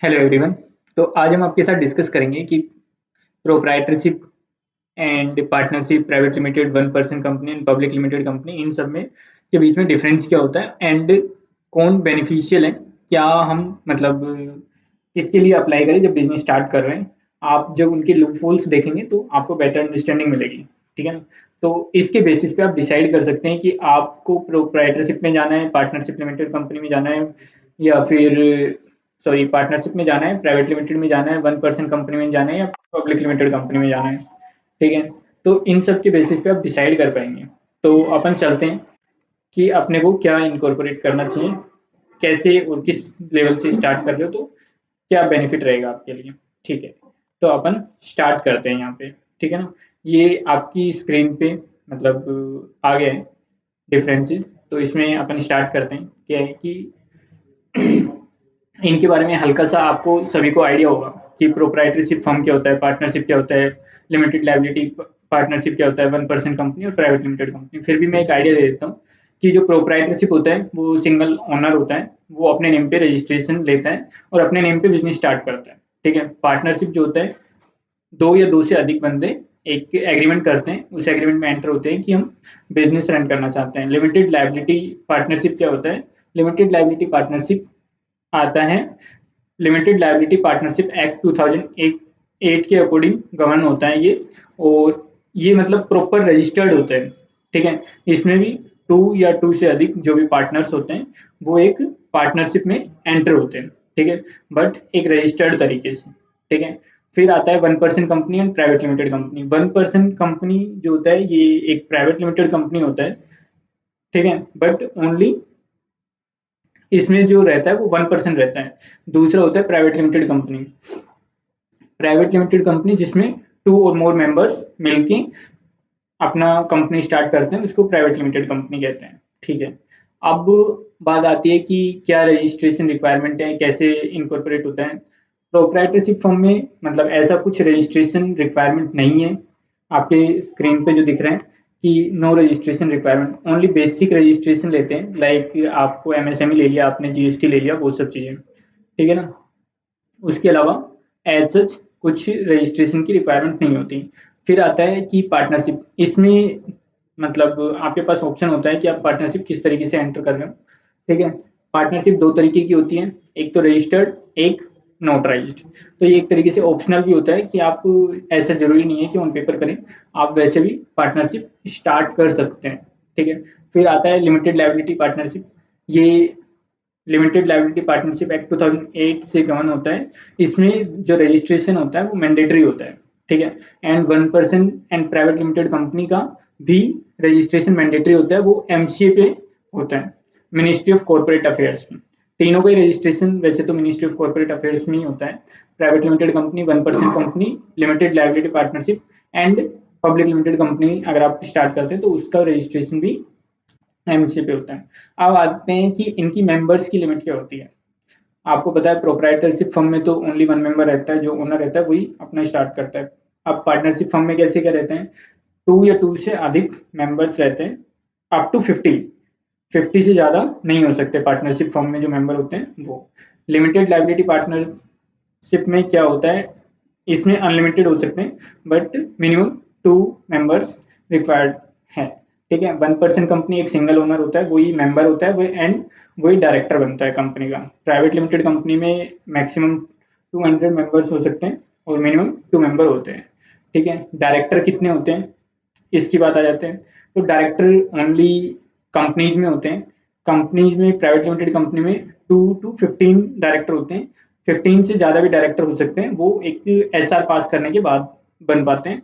Hello everyone. तो आज हम आपके साथ डिस्कस करेंगे कि proprietorship and partnership, private limited, 1% company and public limited company, इन सब में के बीच में डिफरेंस क्या होता है एंड कौन बेनिफिशियल है। क्या हम मतलब किसके लिए अप्लाई करें जब बिजनेस स्टार्ट कर रहे हैं। आप जब उनके लूपहोल्स देखेंगे तो आपको बेटर अंडरस्टैंडिंग मिलेगी। ठीक है ना। तो इसके बेसिस पे आप डिसाइड कर सकते हैं कि आपको प्रोप्राइटरशिप में जाना है, पार्टनरशिप लिमिटेड कंपनी में जाना है, या फिर सॉरी पार्टनरशिप में जाना है, प्राइवेट लिमिटेड में जाना है, 1% कंपनी में जाना है, या पब्लिक लिमिटेड कंपनी में जाना है। ठीक है। तो इन सब के बेसिस पे आप डिसाइड कर पाएंगे। तो अपन चलते हैं कि अपने को क्या इनकॉर्पोरेट करना चाहिए, कैसे और किस लेवल से स्टार्ट कर रहे हो तो क्या बेनिफिट रहेगा आपके लिए। ठीक है। तो अपन स्टार्ट करते हैं यहाँ पे। ठीक है ना। ये आपकी स्क्रीन पे मतलब आ गया है डिफरेंस। तो इसमें अपन स्टार्ट करते हैं। क्या है कि इनके बारे में हल्का सा आपको सभी को आइडिया होगा कि प्रोप्राइटरशिप फर्म क्या होता है, पार्टनरशिप क्या होता है, लिमिटेड लाइबिलिटी पार्टनरशिप क्या होता है, 1% कंपनी और प्राइवेट लिमिटेड कंपनी। फिर भी मैं एक आइडिया दे देता हूँ कि जो प्रोप्राइटरशिप होता है वो सिंगल ओनर होता है, वो अपने नेम पे रजिस्ट्रेशन लेता है और अपने नेम पे बिजनेस स्टार्ट करता है। ठीक है। पार्टनरशिप जो होता है, दो या दो से अधिक बंदे एक एग्रीमेंट करते हैं, उस एग्रीमेंट में एंटर होते हैं कि हम बिजनेस रन करना चाहते हैं। लिमिटेड लाइबिलिटी पार्टनरशिप क्या होता है? लिमिटेड लाइबिलिटी पार्टनरशिप आता है, लिमिटेड लायबिलिटी पार्टनरशिप एक्ट 2008 के अकॉर्डिंग गवर्न होता है ये। और ये मतलब प्रॉपर रजिस्टर्ड होता है। ठीक है। इसमें भी टू या टू से अधिक जो भी पार्टनर्स होते हैं वो एक पार्टनरशिप में एंटर होते हैं। ठीक है। बट एक रजिस्टर्ड तरीके से। ठीक है। फिर आता है 1% company and private limited company. 1% company जो होता है ये एक प्राइवेट लिमिटेड कंपनी होता है। ठीक है। बट ओनली इसमें जो रहता है वो 1% रहता है। दूसरा होता है private limited company. Private limited company जिसमें टू और मोर मेंबर्स मिलके अपना कंपनी स्टार्ट करते हैं, उसको प्राइवेट लिमिटेड कंपनी कहते हैं। ठीक है। अब बात आती है कि क्या रजिस्ट्रेशन रिक्वायरमेंट है, कैसे इनकॉर्पोरेट होता है। प्रोप्राइटरशिप फर्म में मतलब ऐसा कुछ रजिस्ट्रेशन रिक्वायरमेंट नहीं है। आपके स्क्रीन पे जो दिख रहा है कि no registration requirement, only basic registration लेते हैं। लाइक आपको एमएसएमई ले लिया, आपने जीएसटी ले लिया, वो सब चीज़ें। ठीक है ना। उसके अलावा एज सच कुछ रजिस्ट्रेशन की रिक्वायरमेंट नहीं होती। फिर आता है कि पार्टनरशिप, इसमें मतलब आपके पास ऑप्शन होता है कि आप पार्टनरशिप किस तरीके से एंटर कर रहे हो। ठीक है। पार्टनरशिप दो तरीके की होती है, एक तो रजिस्टर्ड, एक नोटराइज्ड। तो ये एक तरीके से ऑप्शनल भी होता है कि आप, ऐसा जरूरी नहीं है कि ऑन पेपर करें, आप वैसे भी पार्टनरशिप स्टार्ट कर सकते हैं। ठीक है। फिर आता है लिमिटेड लायबिलिटी पार्टनरशिप। ये लिमिटेड लायबिलिटी पार्टनरशिप एक्ट 2008 से गवर्न होता है। इसमें जो रजिस्ट्रेशन होता है वो मैंडेटरी होता है। ठीक है। And 1% and private limited company का भी रजिस्ट्रेशन मैंडेटरी होता है, वो एमसीए पे होता है, मिनिस्ट्री ऑफ कॉर्पोरेट अफेयर्स में। तीनों का ही रजिस्ट्रेशन वैसे तो मिनिस्ट्री ऑफ कॉर्पोरेट अफेयर्स में ही होता है। Private limited company, 1% company, limited liability partnership and public limited company अगर आप स्टार्ट करते हैं तो उसका रजिस्ट्रेशन भी एमसी पे होता है। अब आते हैं कि इनकी मेंबर्स की लिमिट क्या होती है। आपको पता है प्रोप्राइटरशिप फर्म में तो ओनली वन मेंबर रहता है, जो ओनर रहता है वही अपना स्टार्ट करता है। अब पार्टनरशिप फर्म में कैसे क्या रहते हैं, टू या टू से अधिक मेंबर्स रहते हैं, अप टू 50 से ज्यादा नहीं हो सकते पार्टनरशिप फर्म में जो मेंबर होते हैं वो। लिमिटेड लायबिलिटी पार्टनरशिप में क्या होता है, इसमें अनलिमिटेड हो सकते हैं but minimum two members required है। ठीक है। 1% कंपनी एक सिंगल ओनर होता है, वही मेंबर होता है, वही एंड वही डायरेक्टर बनता है कंपनी का। प्राइवेट लिमिटेड कंपनी में मैक्सिमम 200 मेंबर्स हो सकते हैं और मिनिमम टू मेंबर होते हैं। ठीक है। डायरेक्टर कितने होते हैं इसकी बात आ जाते हैं। तो डायरेक्टर ओनली कंपनीज में होते हैं। कंपनीज में, प्राइवेट लिमिटेड कंपनी में 2 to 15 डायरेक्टर होते हैं। 15 से ज़्यादा भी डायरेक्टर हो सकते हैं, वो एक एसआर पास करने के बाद बन पाते हैं।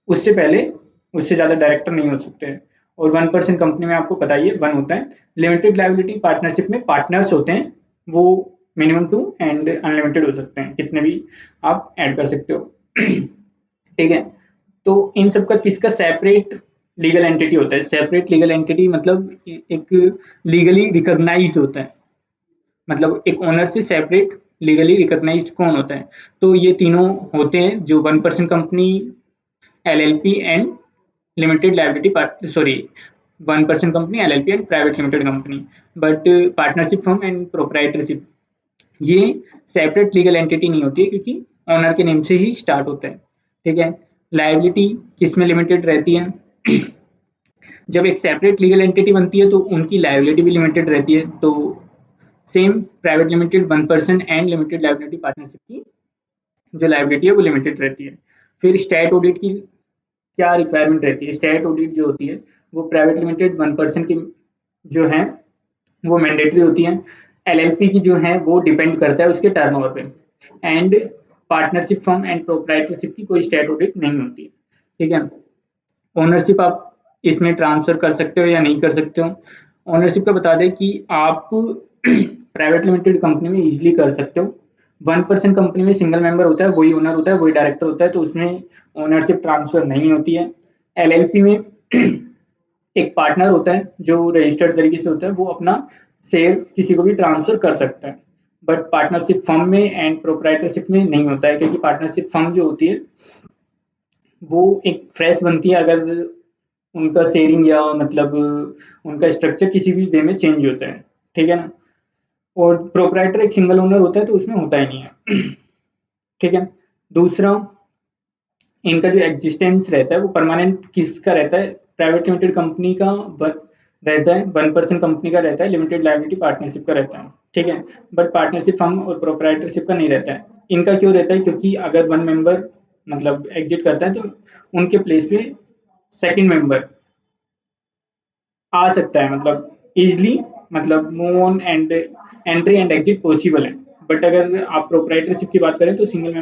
उससे पहले उससे ज़्यादा डायरेक्टर नहीं हो सकते हैं। और 1% कंपनी में आपको पता ही है 1 होता है। लिमिटेड लायबिलिटी पार्टनरशिप में पार्टनर्स होते हैं, वो मिनिमम 2 एंड अनलिमिटेड हो सकते हैं, कितने भी आप ऐड कर सकते हो। ठीक है। तो इन सब का किसका सेपरेट लीगल एंटिटी होता है। सेपरेट लीगल एंटिटी मतलब एक लीगली रिकॉग्नाइज्ड होता है, मतलब एक ओनर से सेपरेट लीगली रिकॉग्नाइज्ड कौन होता है। तो ये तीनों होते हैं, जो 1% company, LLP and limited liability part, sorry 1% company, LLP and private limited company. But partnership firm and proprietorship, ये सेपरेट लीगल एंटिटी नहीं होती है क्योंकि ओनर के नेम से ही स्टार्ट होता है। ठीक है, लायबिलिटी किस में लिमिटेड रहती है? जब एक सेपरेट लीगल एंटिटी बनती है तो उनकी लायबिलिटी भी लिमिटेड रहती है। तो same private limited 1% and limited liability partnership की जो लायबिलिटी है वो लिमिटेड रहती है। फिर स्टैट ऑडिट की क्या रिक्वायरमेंट रहती है? स्टैट ऑडिट जो होती है वो प्राइवेट लिमिटेड 1% की जो है वो मैंडेटरी होती है। एलएलपी की जो है वो डिपेंड करता है उसके टर्नओवर पे। And partnership firm and proprietorship की कोई स्टैट ऑडिट नहीं होती है। ठीक है, ओनरशिप आप इसमें ट्रांसफर कर सकते हो या नहीं कर सकते हो। ओनरशिप का बता दें कि आप प्राइवेट लिमिटेड कंपनी में इजीली कर सकते हो। 1% कंपनी में सिंगल मेंबर होता है, वही ओनर होता है, वही डायरेक्टर होता है, तो उसमें ओनरशिप ट्रांसफर नहीं होती है। एलएलपी में एक पार्टनर होता है जो रजिस्टर्ड तरीके से होता है, वो अपना शेयर किसी को भी ट्रांसफर कर सकता है। बट पार्टनरशिप फर्म में एंड प्रोप्राइटरशिप में नहीं होता है, क्योंकि पार्टनरशिप फर्म जो होती है वो एक फ्रेश बनती है अगर उनका शेयरिंग या मतलब उनका स्ट्रक्चर किसी भी वे में चेंज होता है। ठीक है ना, और प्रोप्राइटर एक सिंगल ओनर होता है तो उसमें होता ही नहीं है। ठीक है, दूसरा इनका जो एग्जिस्टेंस रहता है वो परमानेंट किसका रहता है? प्राइवेट लिमिटेड कंपनी का रहता है, 1% कंपनी का रहता है, लिमिटेड लायबिलिटी पार्टनरशिप का रहता है। ठीक है, बट पार्टनरशिप फर्म और प्रोप्राइटरशिप का नहीं रहता है। इनका क्यों रहता है? क्योंकि अगर वन मेंबर मतलब एग्जिट करता है तो उनके प्लेस पे सेकंड मेंबर आ सकता है, मतलब इजली, मतलब move on and entry and exit possible है। बट अगर आप प्रोप्राइटरशिप की बात करें तो सिंगल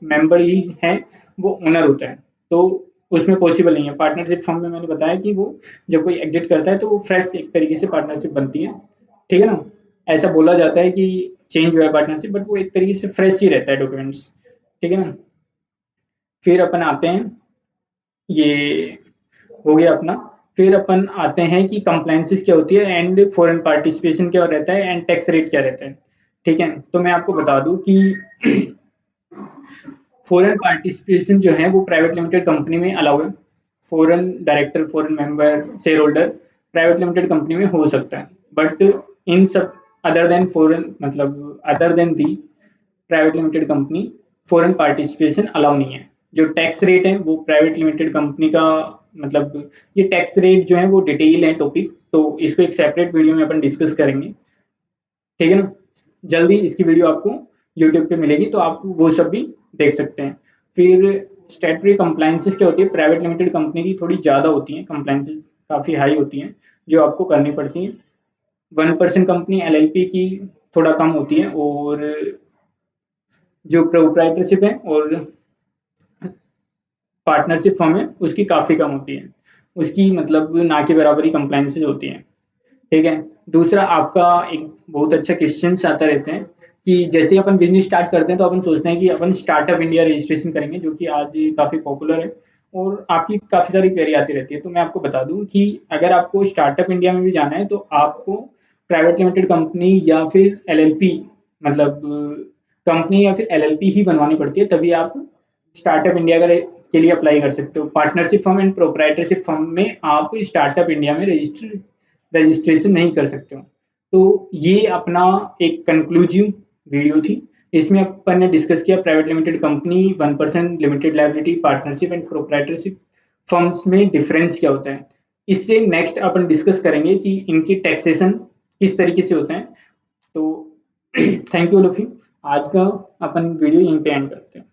मेंबर ही है, वो ओनर होता है, तो उसमें पॉसिबल नहीं है। पार्टनरशिप फॉर्म में मैंने बताया कि वो जब कोई एग्जिट करता है तो वो फ्रेश एक तरीके से पार्टनरशिप बनती है। ठीक है ना, ऐसा बोला जाता है कि चेंज हुआ है पार्टनरशिप, बट वो एक तरीके से फ्रेश ही रहता है डॉक्यूमेंट्स। ठीक है ना, फिर अपन आते हैं, ये हो गया अपना। फिर अपन आते हैं कि कंप्लायंसेस क्या होती है एंड फॉरेन पार्टिसिपेशन क्या रहता है एंड टैक्स रेट क्या रहता है। ठीक है, तो मैं आपको बता दूं कि फॉरेन पार्टिसिपेशन जो है वो प्राइवेट लिमिटेड कंपनी में अलाउ है। Foreign director, foreign member, share holder private limited company में हो सकता है, बट इन सब अदर देन फॉरेन मतलब other than the private limited company foreign participation allow नहीं है। जो टैक्स रेट है वो प्राइवेट लिमिटेड कंपनी का मतलब ये टैक्स रेट जो है वो डिटेल है टॉपिक, तो इसको एक सेपरेट वीडियो में अपन डिस्कस करेंगे। ठीक है ना, जल्दी इसकी वीडियो आपको यूट्यूब पे मिलेगी तो आप वो सब भी देख सकते हैं। फिर स्टैट्यूटरी कंप्लायंसेस क्या होती है? प्राइवेट लिमिटेड कंपनी की थोड़ी ज़्यादा होती हैं, कंप्लायंसेस काफ़ी हाई होती हैं जो आपको करनी पड़ती हैं। 1% कंपनी एलएलपी की थोड़ा कम होती है, और जो प्रोप्राइटरशिप है और पार्टनरशिप फर्म है उसकी काफ़ी कम होती है, उसकी मतलब ना के बराबर ही कंप्लायंसेस होती हैं। ठीक है, दूसरा आपका एक बहुत अच्छा क्वेश्चन आता रहते हैं कि जैसे ही अपन बिजनेस स्टार्ट करते हैं तो अपन सोचते हैं कि अपन स्टार्टअप इंडिया रजिस्ट्रेशन करेंगे, जो कि आज काफ़ी पॉपुलर है और आपकी काफ़ी सारी क्वेरी आती रहती है। तो मैं आपको बता दूं कि अगर आपको स्टार्टअप इंडिया में भी जाना है तो आपको प्राइवेट लिमिटेड कंपनी या फिर एलएलपी मतलब कंपनी या फिर एलएलपी ही बनवानी पड़ती है, तभी आप स्टार्टअप इंडिया के लिए अप्लाई कर सकते हो। Partnership firm and proprietorship firm में आप स्टार्टअप इंडिया में रजिस्ट्रेशन नहीं कर सकते हो। तो ये अपना एक कंक्लूसिव वीडियो थी। इसमें अपन ने डिस्कस किया private limited company, 1% limited liability, partnership and proprietorship firms में डिफरेंस क्या होता है। इससे नेक्स्ट अपन डिस्कस करेंगे कि इनकी टैक्सेशन किस तरीके से होता है। तो thank you all of you. आज का अपन वीडियो यहीं पे एंड करते हैं।